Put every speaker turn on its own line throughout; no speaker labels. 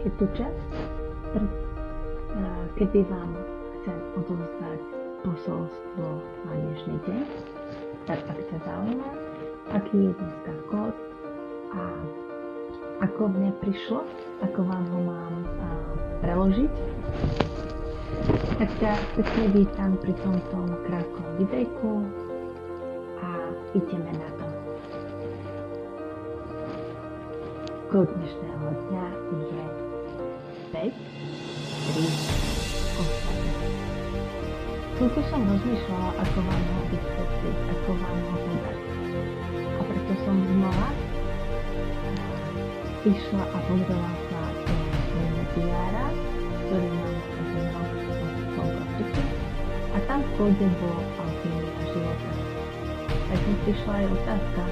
je tu čas, kedy vám chcem odovzdať posolstvo na dnešný deň. Tak ak ťa zaujíma, aký je dneska kód a ako mne prišlo, ako vám ho mám preložiť, tak ťa pekne vítam pri tomto krátkom videjku a ideme na to. Kód dnešného dňa je 5, 3, 8. Chvíľku som rozmýšľala, ako vám ho vysvetliť, ako vám ho podať. A preto som znova išla a pozrela sa do svojho diára, ktorý mám v kontaktu. A tam v kóde bolo alchymia života. Tak mi prišla aj otázka,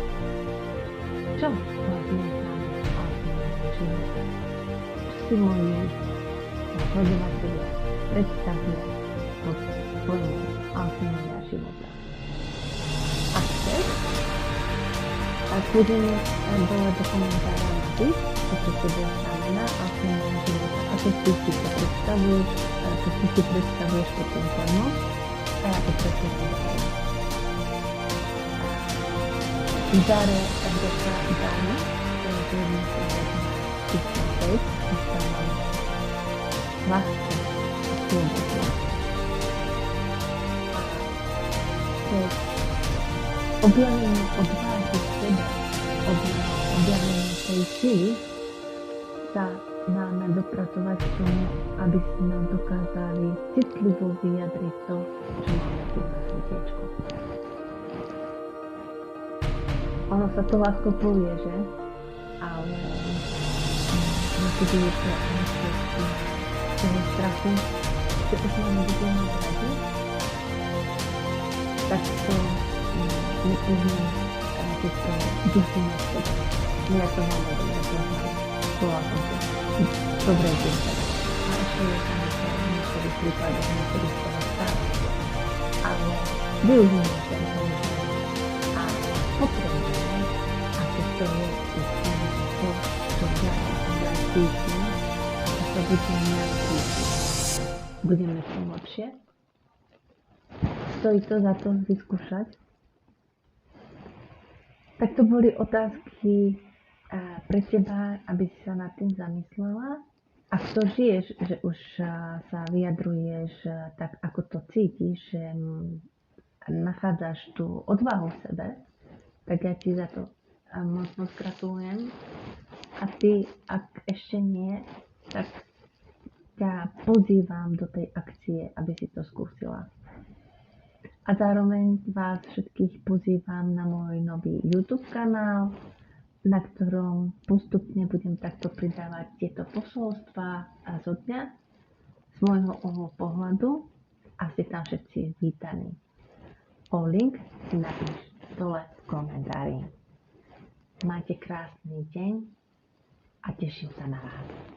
čo vlastne znamená alchymia života? Čo si moji sledovatelia predstavia pod pojmom alchymia života? A chceš? Tak budeme dole do komentára napísať, čo tebe znamená alchymia života. Ako si to predstavuješ, ako si predstavuješ pod tým pojmom a ja to predstavím ďalej. Dáre Erdosa Dáne, ktorý je písmo 5, ostávam lásku a slobodu. Keď objavenie odváhy v sebe, objavenie tej sily sa máme dopracovať k tomu, aby sme dokázali citlivo vyjadriť to, čo máme tu na srdiečku. Ono sa to ľahko povie, že? Ale niekedy je to z toho strachu, že už máme budeme radi, tak to nepoznáme, keď to dusíme v sebe. Ja to máme dobre poznám. Bola som to dobre dieťa. A ešte je tam v niektorých prípadoch, niektorých z toho stále. Ale využijeme ten samozrejme a potrebujeme, a keď to je to, čo ja cítim, a to budeme ja cítiť. Budeme v tom lepšie? Stojí to za to vyskúšať? Tak to boli otázky pre teba, aby si sa nad tým zamyslela. Ak to žiješ, že už sa vyjadruješ tak, ako to cítiš, že nachádzaš tú odvahu v sebe, tak ja ti za to moc gratulujem. A ty, ak ešte nie, tak ťa pozývam do tej akcie, aby si to skúsila. A zároveň vás všetkých pozývam na môj nový YouTube kanál, na ktorom postupne budem takto pridávať tieto posolstvá zo dňa z môjho uhlu pohľadu a ste tam všetci vítaní. O link si napíš dole v komentári. Majte krásny deň a teším sa na vás.